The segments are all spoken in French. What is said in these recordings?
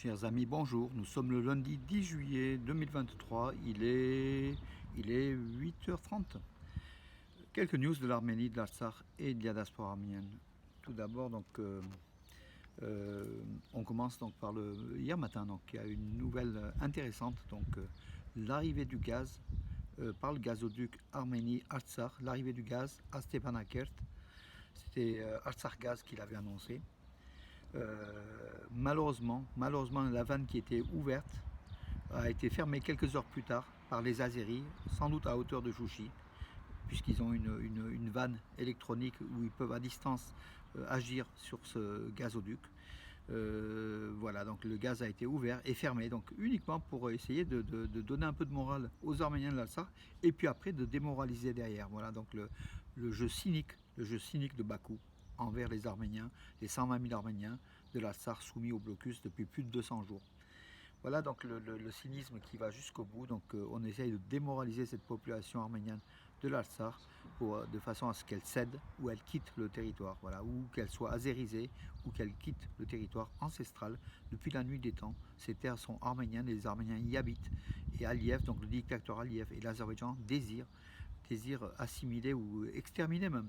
Chers amis, bonjour. Nous sommes le lundi 10 juillet 2023. Il est 8h30. Quelques news de l'Arménie, de l'Artsakh et de la diaspora arménienne. Tout d'abord, on commence donc par hier matin. Donc, il y a une nouvelle intéressante. L'arrivée du gaz par le gazoduc Arménie-Artsakh, l'arrivée du gaz à Stepanakert. C'était Artsakh Gaz qui l'avait annoncé. Malheureusement, la vanne qui était ouverte a été fermée quelques heures plus tard par les Azéris, sans doute à hauteur de Chouchi, puisqu'ils ont une vanne électronique où ils peuvent à distance agir sur ce gazoduc. Voilà, donc le gaz a été ouvert et fermé, donc uniquement pour essayer de donner un peu de morale aux Arméniens de l'Artsakh et puis après de démoraliser derrière. Voilà, donc le jeu cynique de Bakou envers les Arméniens, les 120 000 Arméniens de l'Artsakh soumis au blocus depuis plus de 200 jours. Voilà donc le cynisme qui va jusqu'au bout. Donc on essaye de démoraliser cette population arménienne de l'Artsakh de façon à ce qu'elle cède ou elle quitte le territoire, voilà, ou qu'elle soit azérisée ou qu'elle quitte le territoire ancestral. Depuis la nuit des temps, ces terres sont arméniennes et les Arméniens y habitent. Et Aliyev, donc le dictateur Aliyev et l'Azerbaïdjan désirent assimiler ou exterminer même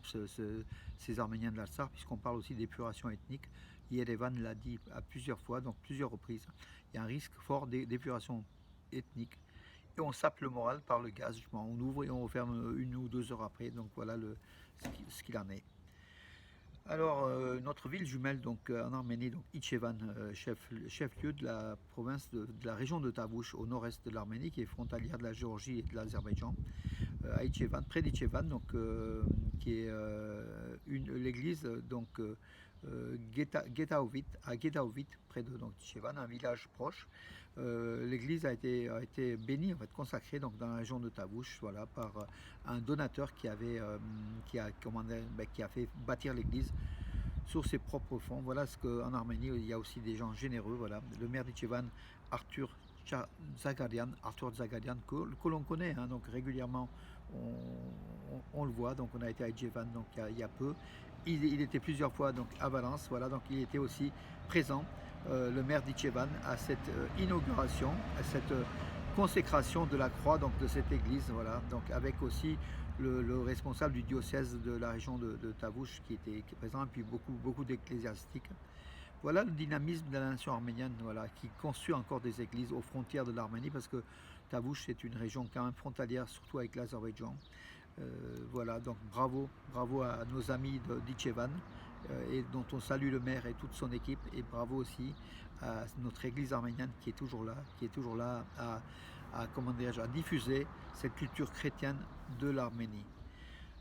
ces Arméniens de l'Artsakh, puisqu'on parle aussi d'épuration ethnique. Yerevan l'a dit à plusieurs fois, donc plusieurs reprises. Il y a un risque fort d'épuration ethnique. Et on sape le moral par le gaz, justement. On ouvre et on referme 1 ou 2 heures après. Donc voilà ce qu'il en est. Alors, notre ville jumelle en Arménie, donc Ichevan, chef-lieu de la province de la région de Tavouche, au nord-est de l'Arménie, qui est frontalière de la Géorgie et de l'Azerbaïdjan, à Ichevan, près d'Ichevan, qui est l'église à Getaovit, près de Ichevan, un village proche. L'église a été bénie, en fait, consacrée donc, dans la région de Tavouche, voilà, par un donateur qui a fait bâtir l'église sur ses propres fonds. Voilà ce qu'en Arménie, il y a aussi des gens généreux. Voilà. Le maire d'Ichevan, Arthur Zagarian, que l'on connaît, hein, donc régulièrement on le voit. Donc on a été à Ichevan donc, il y a peu. Il était plusieurs fois donc, à Valence, voilà, donc il était aussi présent, le maire d'Ichevan, à cette inauguration, à cette consécration de la croix donc, de cette église, voilà, donc avec aussi le responsable du diocèse de la région de Tavouche qui est présent, et puis beaucoup d'ecclésiastiques. Voilà le dynamisme de la nation arménienne, voilà, qui construit encore des églises aux frontières de l'Arménie, parce que Tavouche c'est une région quand même frontalière, surtout avec l'Azerbaïdjan. Voilà, donc bravo à nos amis d'Ichevan, et dont on salue le maire et toute son équipe, et bravo aussi à notre église arménienne qui est toujours là à diffuser cette culture chrétienne de l'Arménie.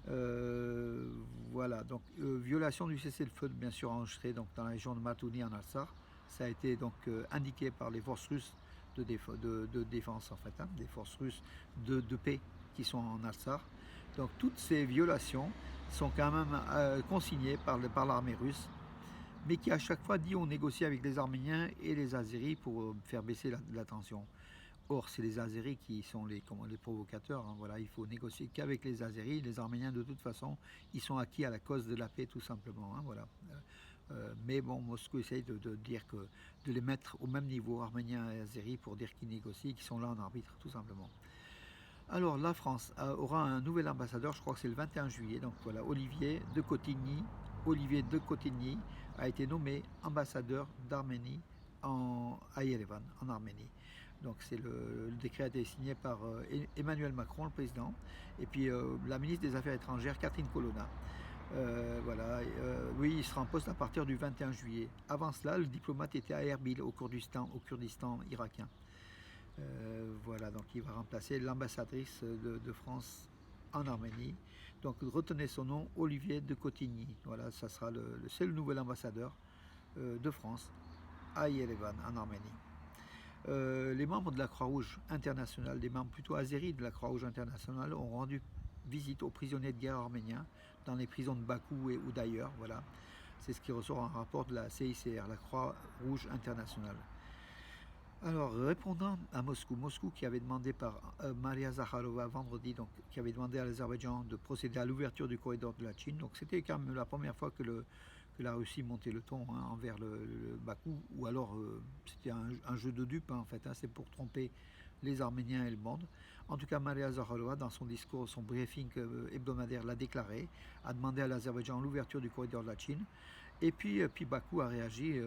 Euh, voilà, donc violation du cessez-le-feu bien sûr enregistré donc, dans la région de Matouni en Artsakh. Ça a été donc indiqué par les forces russes de défense en fait, hein, des forces russes de paix qui sont en Artsakh. Donc toutes ces violations sont quand même consignées par l'armée russe, mais qui à chaque fois dit on négocie avec les Arméniens et les Azéris pour faire baisser la tension. Or, c'est les Azéris qui sont les provocateurs. Hein, voilà, il faut négocier qu'avec les Azéris. Les Arméniens, de toute façon, ils sont acquis à la cause de la paix, tout simplement. Hein, voilà. Mais bon, Moscou essaye dire de les mettre au même niveau, Arméniens et Azéris, pour dire qu'ils négocient, qu'ils sont là en arbitre, tout simplement. Alors, la France aura un nouvel ambassadeur, je crois que c'est le 21 juillet. Donc voilà, Olivier de Cotigny a été nommé ambassadeur d'Arménie à Yerevan, en Arménie. Donc le décret a été signé par Emmanuel Macron, le président, et puis la ministre des Affaires étrangères, Catherine Colonna. Voilà, oui, il sera en poste à partir du 21 juillet. Avant cela, le diplomate était à Erbil, au Kurdistan irakien. Voilà, donc il va remplacer l'ambassadrice de France en Arménie. Donc retenez son nom, Olivier de Cotigny. Voilà, ça sera c'est le nouvel ambassadeur de France à Yerevan, en Arménie. Les membres de la Croix-Rouge internationale, des membres plutôt azéris de la Croix-Rouge internationale, ont rendu visite aux prisonniers de guerre arméniens dans les prisons de Bakou ou d'ailleurs. Voilà. C'est ce qui ressort en rapport de la CICR, la Croix-Rouge internationale. Alors, répondant à Moscou qui avait demandé par Maria Zakharova vendredi, donc, qui avait demandé à l'Azerbaïdjan de procéder à l'ouverture du corridor de la Chine. Donc, c'était quand même la première fois que que la Russie montait le ton envers le Bakou, ou alors c'était un jeu de dupes en fait, c'est pour tromper les Arméniens et le monde. En tout cas, Maria Zakharova, dans son discours, son briefing hebdomadaire, l'a déclaré, a demandé à l'Azerbaïdjan l'ouverture du corridor de la Chine. Et puis Bakou a réagi,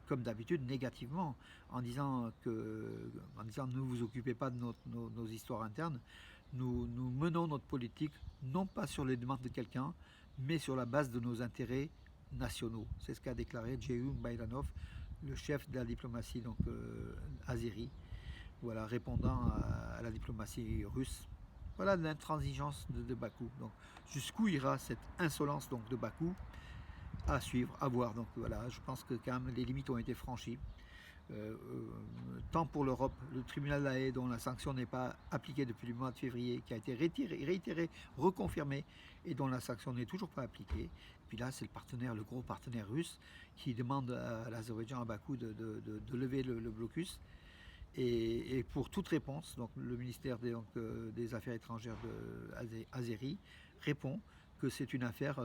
comme d'habitude, négativement, en disant ne vous occupez pas de nos histoires internes, nous menons notre politique non pas sur les demandes de quelqu'un, mais sur la base de nos intérêts nationaux. C'est ce qu'a déclaré Djeyoum Bayranov, le chef de la diplomatie azérie, voilà, répondant à la diplomatie russe. Voilà l'intransigeance de Bakou. Donc, jusqu'où ira cette insolence de Bakou, à suivre, à voir. Donc voilà, je pense que quand même les limites ont été franchies. Tant pour l'Europe, le tribunal de la Haye, dont la sanction n'est pas appliquée depuis le mois de février, qui a été réitérée, reconfirmée, et dont la sanction n'est toujours pas appliquée. Et puis là, c'est le gros partenaire russe, qui demande à l'Azerbaïdjan, à Bakou, de lever le blocus. Et pour toute réponse, donc le ministère des Affaires étrangères azérie répond que c'est une affaire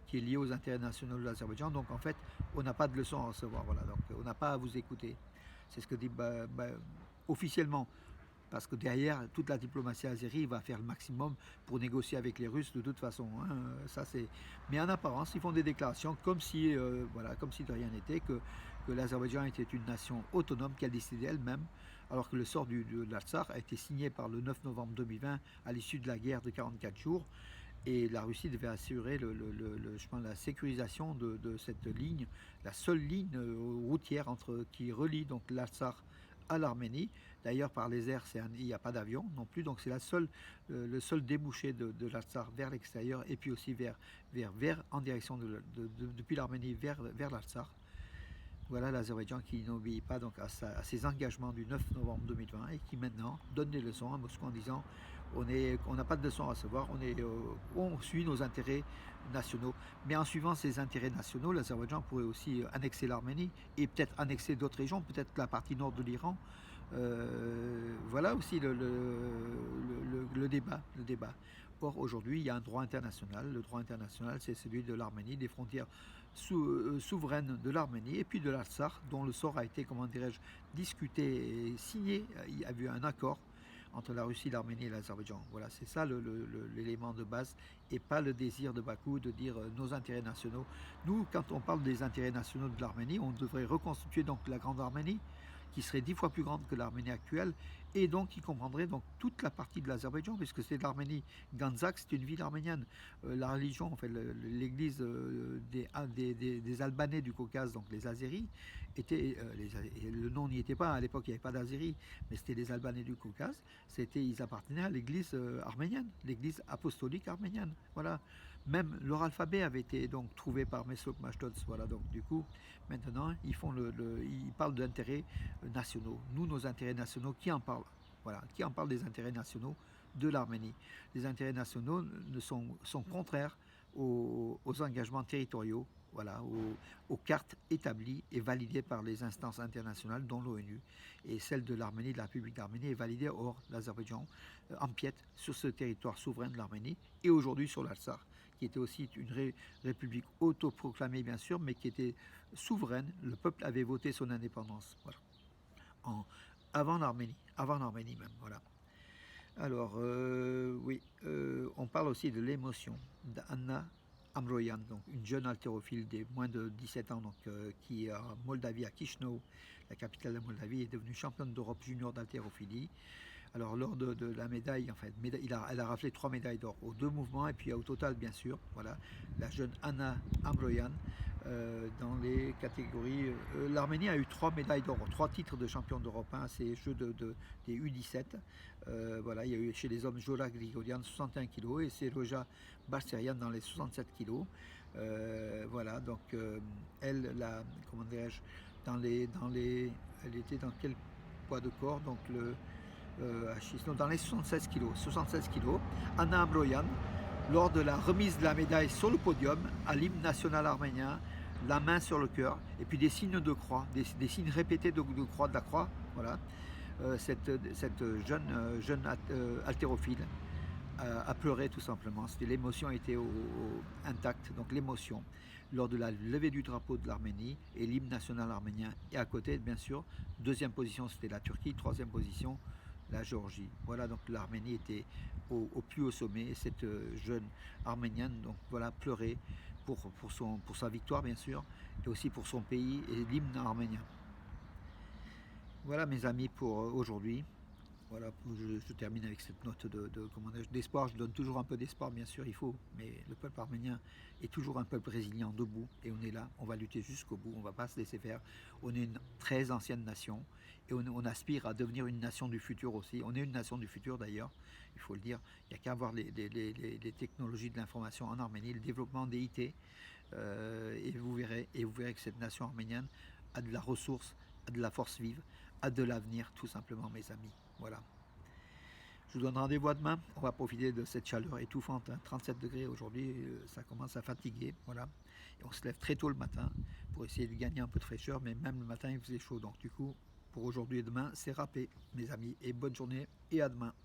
qui est liée aux intérêts nationaux de l'Azerbaïdjan. Donc en fait, on n'a pas de leçon à recevoir. Voilà. Donc on n'a pas à vous écouter. C'est ce que dit officiellement. Parce que derrière, toute la diplomatie azérie va faire le maximum pour négocier avec les Russes de toute façon. Ça, mais en apparence, ils font des déclarations comme si de rien n'était, que l'Azerbaïdjan était une nation autonome, qu'elle décidait elle-même, alors que le sort de l'Artsakh a été signé par le 9 novembre 2020 à l'issue de la guerre de 44 jours. Et la Russie devait assurer la sécurisation de cette ligne, la seule ligne routière qui relie donc l'Artsakh à l'Arménie. D'ailleurs, par les airs, il n'y a pas d'avion non plus, donc c'est le seul débouché de l'Artsakh vers l'extérieur, et puis aussi en direction depuis l'Arménie vers l'Artsakh. Voilà l'Azerbaïdjan qui n'obéit pas donc à ses engagements du 9 novembre 2020 et qui maintenant donne des leçons à Moscou en disant on n'a pas de leçons à recevoir, on suit nos intérêts nationaux. Mais en suivant ces intérêts nationaux, l'Azerbaïdjan pourrait aussi annexer l'Arménie et peut-être annexer d'autres régions, peut-être la partie nord de l'Iran. Voilà aussi le débat. Or, aujourd'hui, il y a un droit international. Le droit international, c'est celui de l'Arménie, des frontières souveraines de l'Arménie et puis de l'Artsakh, dont le sort a été, discuté et signé. Il y a eu un accord entre la Russie, l'Arménie et l'Azerbaïdjan. Voilà, c'est ça l'élément de base, et pas le désir de Bakou de dire nos intérêts nationaux. Nous, quand on parle des intérêts nationaux de l'Arménie, on devrait reconstituer donc la Grande Arménie, qui serait 10 fois plus grande que l'Arménie actuelle, et donc qui comprendrait donc toute la partie de l'Azerbaïdjan, puisque c'est l'Arménie. Ganzak, c'est une ville arménienne. La religion, l'église des Albanais du Caucase, donc les Azéris, le nom n'y était pas, à l'époque il n'y avait pas d'Azéris, mais c'était les Albanais du Caucase, ils appartenaient à l'église arménienne, l'église apostolique arménienne. Voilà. Même leur alphabet avait été donc trouvé par Mesrop Mashtots. Voilà, donc du coup, maintenant, ils parlent d'intérêts nationaux. Nous, nos intérêts nationaux, qui en parle? Voilà, qui en parle des intérêts nationaux de l'Arménie? Les intérêts nationaux sont contraires aux engagements territoriaux, voilà, aux cartes établies et validées par les instances internationales, dont l'ONU. Et celle de l'Arménie, de la République d'Arménie, est validée. Or, l'Azerbaïdjan empiète sur ce territoire souverain de l'Arménie et aujourd'hui sur l'Artsakh, qui était aussi une république autoproclamée, bien sûr, mais qui était souveraine. Le peuple avait voté son indépendance. Voilà. Avant l'Arménie même. Voilà. Alors, on parle aussi de l'émotion d'Anna Amroyan, donc une jeune haltérophile de moins de 17 ans, qui est en Moldavie, à Chisinau, la capitale de la Moldavie, est devenue championne d'Europe junior d'haltérophilie. Alors lors de la médaille, elle a raflé 3 médailles d'or aux 2 mouvements, et puis au total, bien sûr, voilà, la jeune Anna Amroyan, dans les catégories... l'Arménie a eu 3 médailles d'or, 3 titres de champion d'Europe, à ces Jeux des U17. Voilà, il y a eu chez les hommes Jora Grigorian, 61 kg, et Seroja Barserian dans les 67 kg. Voilà, donc elle, comment dirais-je, elle était dans quel poids de corps? Donc dans les 76 kg. Anna Amroyan, lors de la remise de la médaille sur le podium, à l'hymne national arménien, la main sur le cœur, et puis des signes de croix, des signes répétés de la croix, voilà. Cette jeune haltérophile a pleuré tout simplement. L'émotion était intacte, donc l'émotion. lors de la levée du drapeau de l'Arménie, et l'hymne national arménien. Et à côté, bien sûr, deuxième position, c'était la Turquie, troisième position, la Géorgie. Voilà, donc l'Arménie était au plus haut sommet, et cette jeune Arménienne, donc voilà, pleurait pour sa victoire, bien sûr, et aussi pour son pays et l'hymne arménien. Voilà, mes amis, pour aujourd'hui. Voilà, je termine avec cette note d'espoir. Je donne toujours un peu d'espoir, bien sûr, il faut, mais le peuple arménien est toujours un peuple résilient, debout, et on est là, on va lutter jusqu'au bout, on ne va pas se laisser faire. On est une très ancienne nation, et on aspire à devenir une nation du futur aussi. On est une nation du futur d'ailleurs, il faut le dire. Il n'y a qu'à voir les technologies de l'information en Arménie, le développement des IT, et vous verrez que cette nation arménienne a de la ressource, a de la force vive, a de l'avenir, tout simplement, mes amis. Voilà. Je vous donne rendez-vous à demain. On va profiter de cette chaleur étouffante, hein, 37 degrés aujourd'hui, ça commence à fatiguer. Voilà. Et on se lève très tôt le matin pour essayer de gagner un peu de fraîcheur, mais même le matin il faisait chaud. Donc du coup, pour aujourd'hui et demain, c'est râpé, mes amis. Et bonne journée et à demain.